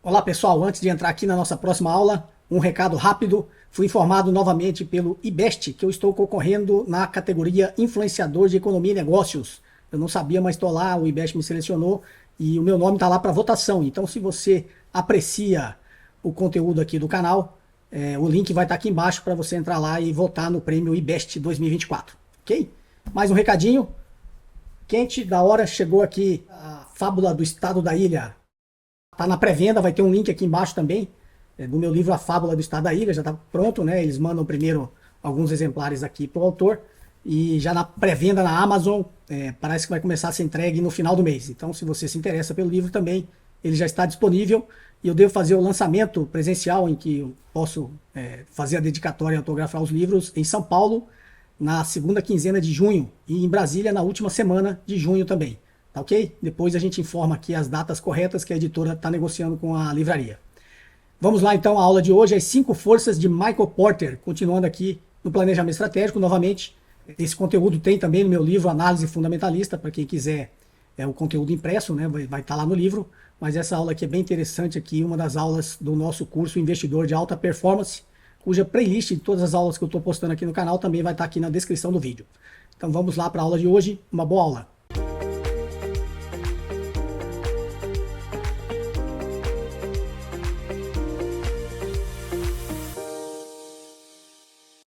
Olá pessoal, antes de entrar aqui na nossa próxima aula, um recado rápido. Fui informado novamente pelo IBEST que eu estou concorrendo na categoria Influenciador de Economia e Negócios. Eu não sabia, mas estou lá, o IBEST me selecionou e o meu nome está lá para votação. Então, se você aprecia o conteúdo aqui do canal, o link vai estar aqui embaixo para você entrar lá e votar no prêmio IBEST 2024. Ok? Mais um recadinho. Quente da hora, chegou aqui a Fábula do Estado da Ilha. Tá na pré-venda, vai ter um link aqui embaixo também, do meu livro A Fábula do Estado da Ilha, já tá pronto, né? Eles mandam primeiro alguns exemplares aqui pro autor, e já na pré-venda na Amazon, parece que vai começar a ser entregue no final do mês. Então, se você se interessa pelo livro também, ele já está disponível, e eu devo fazer o lançamento presencial, em que eu posso fazer a dedicatória e autografar os livros, em São Paulo, na segunda quinzena de junho, e em Brasília na última semana de junho também. Tá ok? Depois a gente informa aqui as datas corretas que a editora está negociando com a livraria. Vamos lá então, a aula de hoje, as 5 forças de Michael Porter, continuando aqui no planejamento estratégico, novamente. Esse conteúdo tem também no meu livro Análise Fundamentalista, para quem quiser o conteúdo impresso, né? Vai estar lá no livro, mas essa aula aqui é bem interessante aqui, uma das aulas do nosso curso Investidor de Alta Performance, cuja playlist de todas as aulas que eu estou postando aqui no canal também vai estar aqui na descrição do vídeo. Então vamos lá para a aula de hoje, uma boa aula.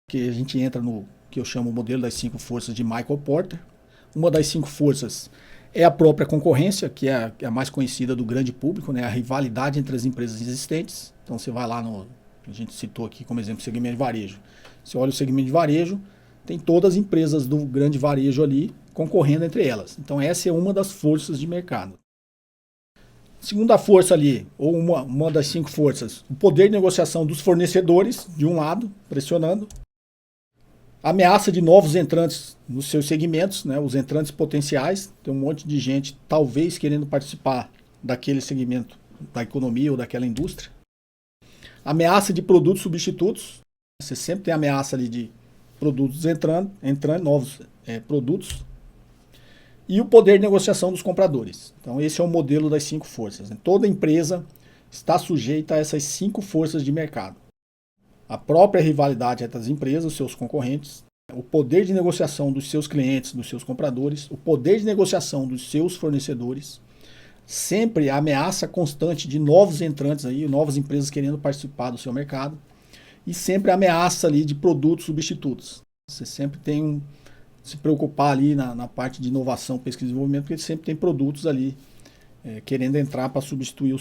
Que a gente entra no que eu chamo o modelo das 5 forças de Michael Porter. Uma das 5 forças é a própria concorrência, que é a mais conhecida do grande público, né? A rivalidade entre as empresas existentes. Então você vai lá a gente citou aqui como exemplo o segmento de varejo. Você olha o segmento de varejo, tem todas as empresas do grande varejo ali concorrendo entre elas. Então essa é uma das forças de mercado. Segunda força ali, ou uma das 5 forças, o poder de negociação dos fornecedores, de um lado, pressionando. Ameaça de novos entrantes nos seus segmentos, né, os entrantes potenciais. Tem um monte de gente talvez querendo participar daquele segmento da economia ou daquela indústria. Ameaça de produtos substitutos. Você sempre tem ameaça ali de produtos entrando novos produtos. E o poder de negociação dos compradores. Então esse é o modelo das 5 forças. Toda empresa está sujeita a essas 5 forças de mercado. A própria rivalidade entre as empresas, os seus concorrentes, o poder de negociação dos seus clientes, dos seus compradores, o poder de negociação dos seus fornecedores, sempre a ameaça constante de novos entrantes aí, novas empresas querendo participar do seu mercado, e sempre a ameaça ali de produtos substitutos. Você sempre tem se preocupar ali na parte de inovação, pesquisa e desenvolvimento, porque sempre tem produtos ali querendo entrar para substituir o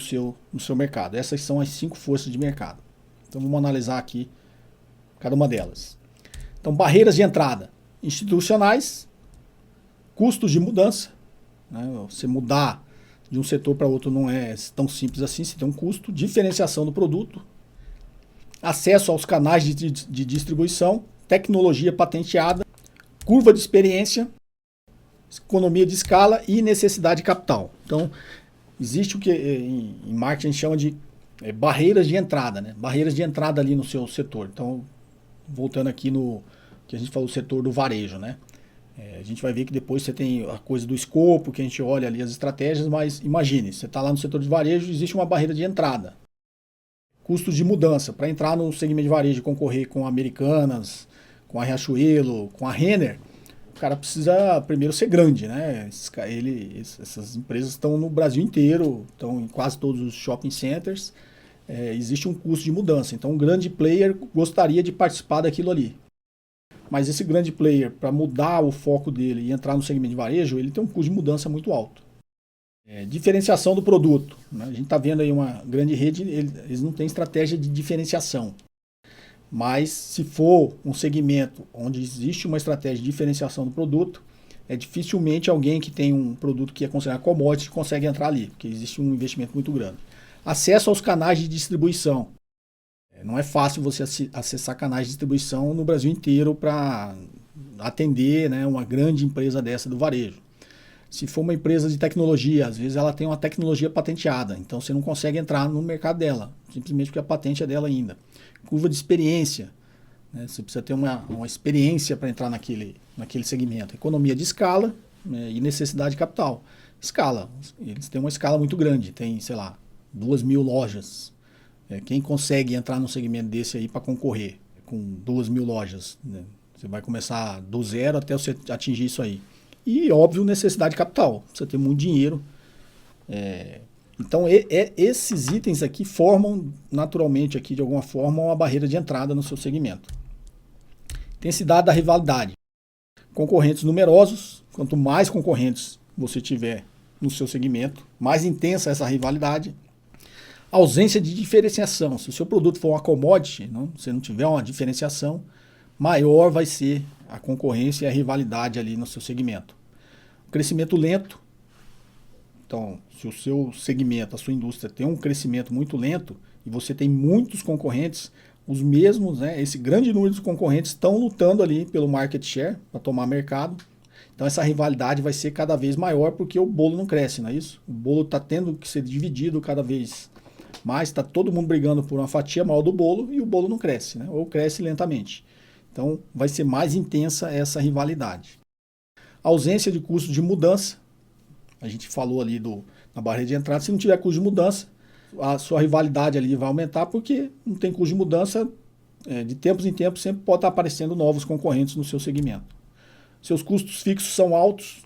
seu mercado. Essas são as 5 forças de mercado. Então vamos analisar aqui cada uma delas. Então, barreiras de entrada institucionais, custos de mudança. Né? Você mudar de um setor para outro não é tão simples assim, você tem um custo, diferenciação do produto, acesso aos canais de distribuição, tecnologia patenteada, curva de experiência, economia de escala e necessidade de capital. Então, existe o que em marketing a gente chama de barreiras de entrada, né? Barreiras de entrada ali no seu setor. Então, voltando aqui no que a gente falou, o setor do varejo, né? A gente vai ver que depois você tem a coisa do escopo, que a gente olha ali as estratégias, mas imagine, você está lá no setor de varejo, existe uma barreira de entrada. Custos de mudança. Para entrar no segmento de varejo e concorrer com a Americanas, com a Riachuelo, com a Renner, o cara precisa primeiro ser grande, né? Essas empresas estão no Brasil inteiro, estão em quase todos os shopping centers. Existe um custo de mudança. Então, um grande player gostaria de participar daquilo ali. Mas esse grande player, para mudar o foco dele e entrar no segmento de varejo, ele tem um custo de mudança muito alto. Diferenciação do produto. Né? A gente está vendo aí uma grande rede, eles não têm estratégia de diferenciação. Mas se for um segmento onde existe uma estratégia de diferenciação do produto, dificilmente alguém que tem um produto que é considerado commodity consegue entrar ali, porque existe um investimento muito grande. Acesso aos canais de distribuição. Não é fácil você acessar canais de distribuição no Brasil inteiro para atender, né, uma grande empresa dessa do varejo. Se for uma empresa de tecnologia, às vezes ela tem uma tecnologia patenteada, então você não consegue entrar no mercado dela, simplesmente porque a patente é dela ainda. Curva de experiência, né, você precisa ter uma experiência para entrar naquele segmento. Economia de escala, né, e necessidade de capital. Escala, eles têm uma escala muito grande, tem, sei lá, 2.000 lojas. Quem consegue entrar num segmento desse aí para concorrer com 2.000 lojas? Né? Você vai começar do zero até você atingir isso aí. E, óbvio, necessidade de capital. Você tem muito dinheiro. Então, esses itens aqui formam naturalmente, aqui, de alguma forma, uma barreira de entrada no seu segmento. Intensidade da rivalidade. Concorrentes numerosos. Quanto mais concorrentes você tiver no seu segmento, mais intensa essa rivalidade. Ausência de diferenciação. Se o seu produto for uma commodity, você não tiver uma diferenciação, maior vai ser a concorrência e a rivalidade ali no seu segmento. Crescimento lento. Então, se o seu segmento, a sua indústria tem um crescimento muito lento e você tem muitos concorrentes, os mesmos, esse grande número de concorrentes estão lutando ali pelo market share para tomar mercado. Então, essa rivalidade vai ser cada vez maior porque o bolo não cresce, não é isso? O bolo está tendo que ser dividido cada vez mais, está todo mundo brigando por uma fatia maior do bolo e o bolo não cresce, ou cresce lentamente. Então, vai ser mais intensa essa rivalidade. Ausência de custo de mudança. A gente falou ali na barreira de entrada. Se não tiver custo de mudança, a sua rivalidade ali vai aumentar porque não tem custo de mudança. De tempos em tempos sempre pode estar aparecendo novos concorrentes no seu segmento. Seus custos fixos são altos.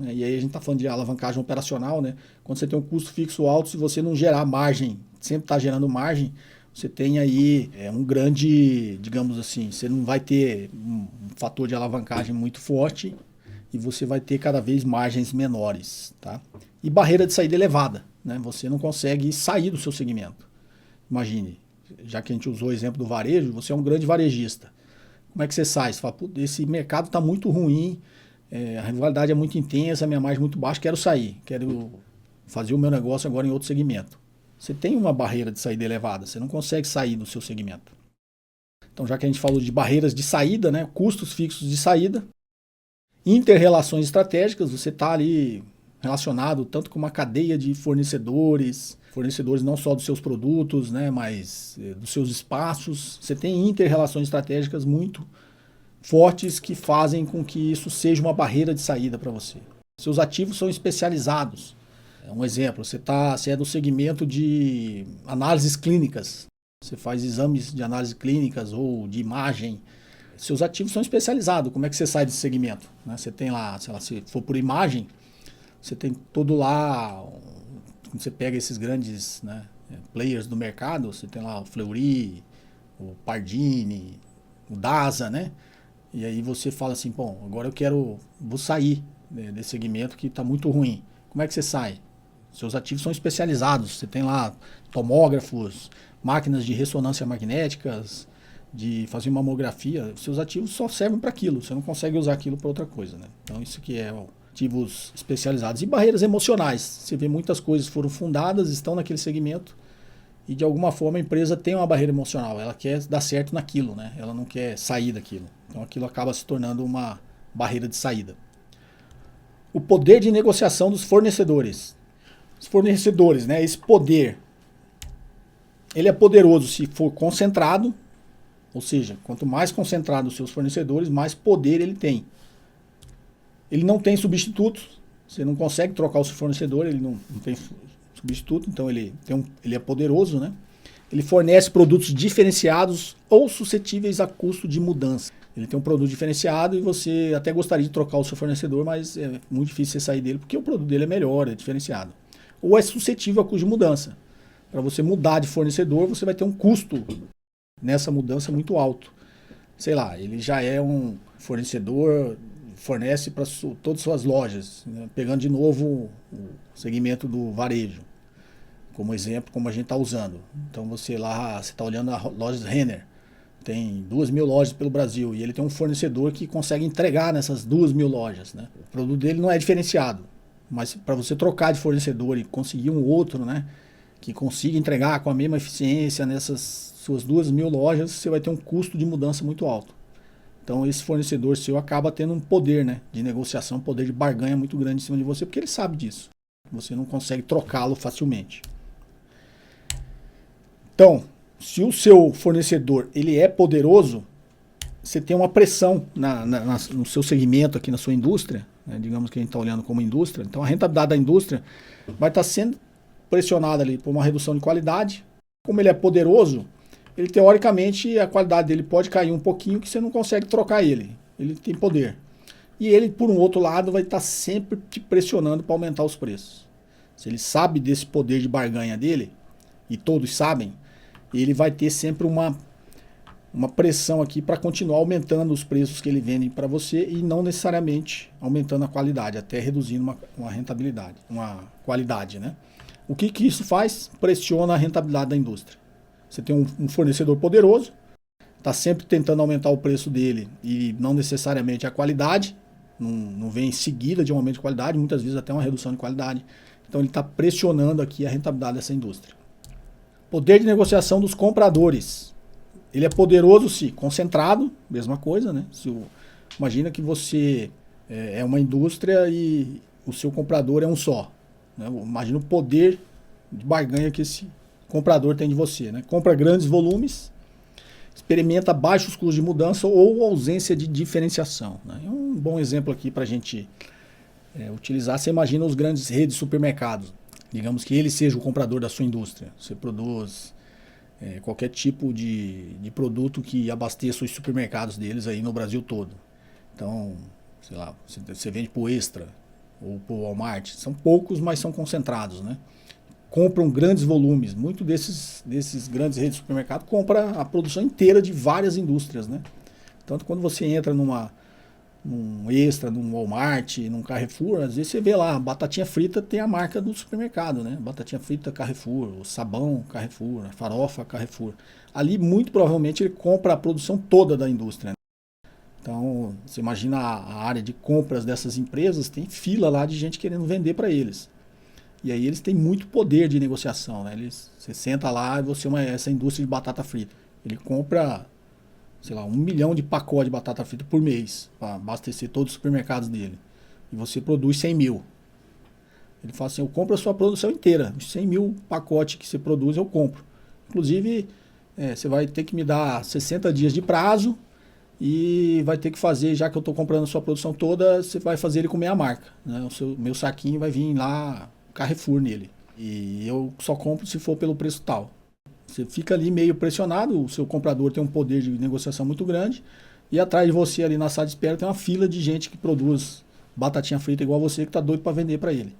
E aí a gente está falando de alavancagem operacional. Quando você tem um custo fixo alto, se você não gerar margem, sempre está gerando margem, você tem aí um grande, digamos assim, você não vai ter um fator de alavancagem muito forte e você vai ter cada vez margens menores. Tá? E barreira de saída elevada. Você não consegue sair do seu segmento. Imagine, já que a gente usou o exemplo do varejo, você é um grande varejista. Como é que você sai? Você fala, esse mercado está muito ruim, a rivalidade é muito intensa, a minha margem é muito baixa, quero sair, quero fazer o meu negócio agora em outro segmento. Você tem uma barreira de saída elevada, você não consegue sair do seu segmento. Então, já que a gente falou de barreiras de saída, custos fixos de saída, inter-relações estratégicas, você está ali relacionado tanto com uma cadeia de fornecedores não só dos seus produtos, mas dos seus espaços. Você tem inter-relações estratégicas muito fortes que fazem com que isso seja uma barreira de saída para você. Seus ativos são especializados. Um exemplo, você é do segmento de análises clínicas. Você faz exames de análise clínicas ou de imagem. Seus ativos são especializados. Como é que você sai desse segmento? Você tem lá, sei lá, se for por imagem, você tem todo lá, quando você pega esses grandes players do mercado, você tem lá o Fleury, o Pardini, o DASA, E aí você fala assim, bom, agora vou sair desse segmento que está muito ruim. Como é que você sai? Seus ativos são especializados. Você tem lá tomógrafos, máquinas de ressonância magnéticas, de fazer mamografia. Seus ativos só servem para aquilo. Você não consegue usar aquilo para outra coisa. Então isso que é ativos especializados. E barreiras emocionais. Você vê muitas coisas foram fundadas, estão naquele segmento e de alguma forma a empresa tem uma barreira emocional. Ela quer dar certo naquilo. Ela não quer sair daquilo. Então aquilo acaba se tornando uma barreira de saída. O poder de negociação dos fornecedores. Os fornecedores, esse poder, ele é poderoso se for concentrado, ou seja, quanto mais concentrado os seus fornecedores, mais poder ele tem. Ele não tem substitutos, você não consegue trocar o seu fornecedor, ele não tem substituto, então ele é poderoso, Ele fornece produtos diferenciados ou suscetíveis a custo de mudança. Ele tem um produto diferenciado e você até gostaria de trocar o seu fornecedor, mas é muito difícil você sair dele porque o produto dele é melhor, é diferenciado. Ou é suscetível a custo de mudança. Para você mudar de fornecedor, você vai ter um custo nessa mudança muito alto. Sei lá, ele já é um fornecedor, fornece para todas as suas lojas, pegando de novo o segmento do varejo, como exemplo, como a gente está usando. Então você está olhando a loja Renner, tem 2.000 lojas pelo Brasil e ele tem um fornecedor que consegue entregar nessas 2.000 lojas. O produto dele não é diferenciado, mas para você trocar de fornecedor e conseguir um outro, que consiga entregar com a mesma eficiência nessas suas 2.000 lojas, você vai ter um custo de mudança muito alto. Então esse fornecedor seu acaba tendo um poder de negociação, poder de barganha muito grande em cima de você, porque ele sabe disso. Você não consegue trocá-lo facilmente. Então, se o seu fornecedor ele é poderoso, você tem uma pressão no seu segmento aqui na sua indústria, digamos que a gente está olhando como indústria, então a rentabilidade da indústria vai estar sendo pressionado ali por uma redução de qualidade. Como ele é poderoso, ele teoricamente a qualidade dele pode cair um pouquinho que você não consegue trocar ele. Ele tem poder. E ele, por um outro lado, vai estar sempre te pressionando para aumentar os preços. Se ele sabe desse poder de barganha dele, e todos sabem, ele vai ter sempre uma pressão aqui para continuar aumentando os preços que ele vende para você e não necessariamente aumentando a qualidade, até reduzindo uma rentabilidade, uma qualidade, né? O que isso faz? Pressiona a rentabilidade da indústria. Você tem um fornecedor poderoso, está sempre tentando aumentar o preço dele e não necessariamente a qualidade, não vem em seguida de um aumento de qualidade, muitas vezes até uma redução de qualidade. Então ele está pressionando aqui a rentabilidade dessa indústria. Poder de negociação dos compradores. Ele é poderoso se concentrado, mesma coisa, né? Imagina que você é uma indústria e o seu comprador é um só. Né? Imagina o poder de barganha que esse comprador tem de você. Né? Compra grandes volumes, experimenta baixos custos de mudança ou ausência de diferenciação. Né? É um bom exemplo aqui para a gente utilizar. Você imagina os grandes redes de supermercados. Digamos que ele seja o comprador da sua indústria. Você produz qualquer tipo de produto que abasteça os supermercados deles aí no Brasil todo. Então, sei lá, você vende para o Extra ou para o Walmart. São poucos, mas são concentrados, né? Compram grandes volumes. Muito desses grandes redes de supermercado compra a produção inteira de várias indústrias, né? Tanto quando você entra num Extra, num Walmart, num Carrefour, às vezes você vê lá, a batatinha frita tem a marca do supermercado, né? Batatinha frita Carrefour, o sabão Carrefour, a farofa Carrefour. Ali, muito provavelmente, ele compra a produção toda da indústria. Né? Então, você imagina a área de compras dessas empresas, tem fila lá de gente querendo vender para eles. E aí eles têm muito poder de negociação, né? Você senta lá e você é essa indústria de batata frita. Ele compra, sei lá, 1 milhão de pacotes de batata frita por mês para abastecer todos os supermercados dele. E você produz 100 mil. Ele fala assim, eu compro a sua produção inteira. Os 100 mil pacotes que você produz, eu compro. Inclusive, você vai ter que me dar 60 dias de prazo e vai ter que fazer, já que eu estou comprando a sua produção toda, você vai fazer ele com meia marca. Né? Meu saquinho vai vir lá, Carrefour nele. E eu só compro se for pelo preço tal. Você fica ali meio pressionado, o seu comprador tem um poder de negociação muito grande e atrás de você ali na sala de espera tem uma fila de gente que produz batatinha frita igual você que está doido para vender para ele.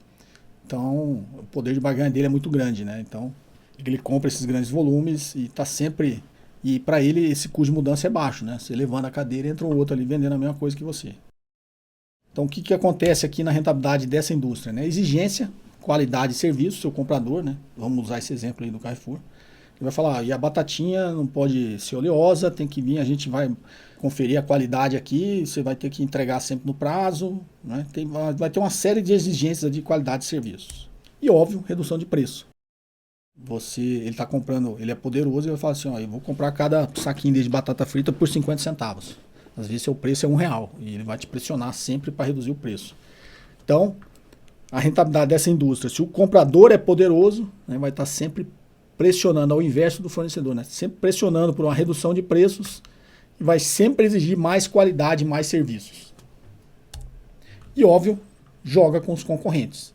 Então, o poder de barganha dele é muito grande, né? Então, ele compra esses grandes volumes e está sempre... E para ele esse custo de mudança é baixo, né? Você levando a cadeira, entra um outro ali vendendo a mesma coisa que você. Então, o que acontece aqui na rentabilidade dessa indústria? Né? Exigência, qualidade e serviço, seu comprador, né? Vamos usar esse exemplo aí do Carrefour. Ele vai falar, e a batatinha não pode ser oleosa, tem que vir, a gente vai conferir a qualidade aqui, você vai ter que entregar sempre no prazo, né? Vai ter uma série de exigências de qualidade de serviços. E óbvio, redução de preço. Ele está comprando, ele é poderoso e vai falar assim, ó, eu vou comprar cada saquinho de batata frita por 50 centavos. Às vezes seu preço é R$1 e ele vai te pressionar sempre para reduzir o preço. Então, a rentabilidade dessa indústria, se o comprador é poderoso, né, vai estar sempre pressionando ao inverso do fornecedor, né? Sempre pressionando por uma redução de preços e vai sempre exigir mais qualidade, mais serviços. E óbvio, joga com os concorrentes.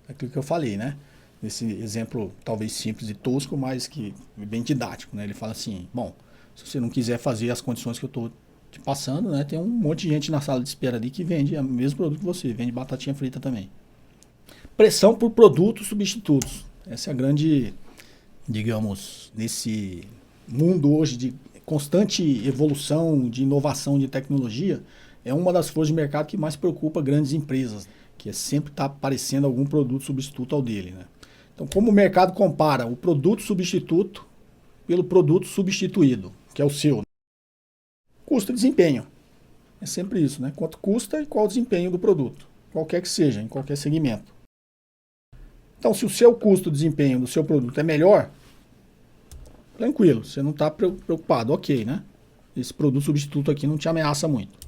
É aquilo que eu falei, né? Nesse exemplo talvez simples e tosco, mas que é bem didático, né? Ele fala assim, bom, se você não quiser fazer as condições que eu estou te passando, né? Tem um monte de gente na sala de espera ali que vende o mesmo produto que você, vende batatinha frita também. Pressão por produtos substitutos. Essa é a grande, digamos, nesse mundo hoje de constante evolução, de inovação, de tecnologia, é uma das forças de mercado que mais preocupa grandes empresas, que é sempre está aparecendo algum produto substituto ao dele, né? Então, como o mercado compara o produto substituto pelo produto substituído, que é o seu? Custo e desempenho. É sempre isso, né? Quanto custa e qual o desempenho do produto, qualquer que seja, em qualquer segmento. Então, se o seu custo e desempenho do seu produto é melhor, tranquilo, você não está preocupado, ok, né? Esse produto substituto aqui não te ameaça muito.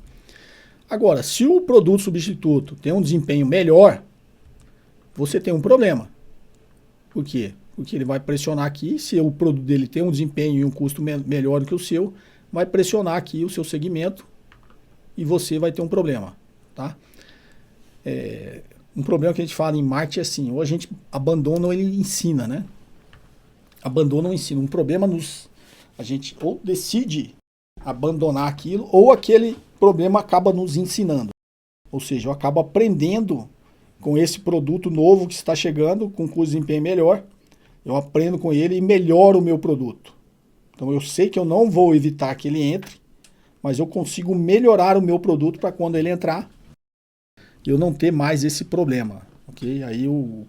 Agora, se o produto substituto tem um desempenho melhor, você tem um problema. Por quê? Porque ele vai pressionar aqui, se o produto dele tem um desempenho e um custo melhor do que o seu, vai pressionar aqui o seu segmento e você vai ter um problema. Tá? Um problema que a gente fala em marketing é assim, ou a gente abandona ou ele ensina, né? Abandona ou ensina. Um problema a gente ou decide abandonar aquilo, ou aquele problema acaba nos ensinando. Ou seja, eu acabo aprendendo com esse produto novo que está chegando, com custo de desempenho melhor, eu aprendo com ele e melhoro o meu produto. Então eu sei que eu não vou evitar que ele entre, mas eu consigo melhorar o meu produto para quando ele entrar, eu não ter mais esse problema. Ok? Aí o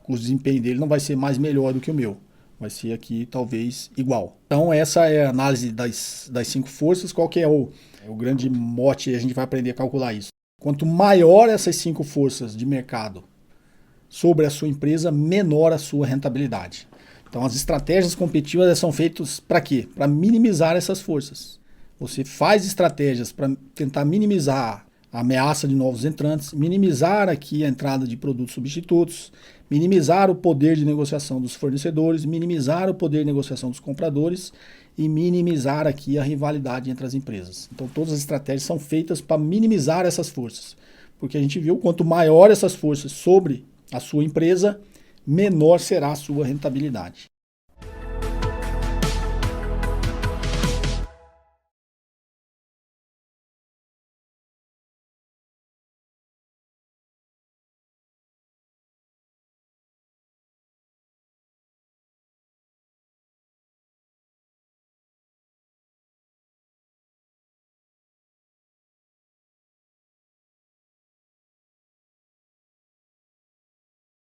custo de desempenho dele não vai ser mais melhor do que o meu. Vai ser aqui talvez igual. Então essa é a análise das 5 forças. Qual que é o grande mote? A gente vai aprender a calcular isso. Quanto maior essas 5 forças de mercado sobre a sua empresa, menor a sua rentabilidade. Então as estratégias competitivas são feitas para quê? Para minimizar essas forças. Você faz estratégias para tentar minimizar a ameaça de novos entrantes, minimizar aqui a entrada de produtos substitutos, minimizar o poder de negociação dos fornecedores, minimizar o poder de negociação dos compradores e minimizar aqui a rivalidade entre as empresas. Então todas as estratégias são feitas para minimizar essas forças, porque a gente viu quanto maior essas forças sobre a sua empresa, menor será a sua rentabilidade.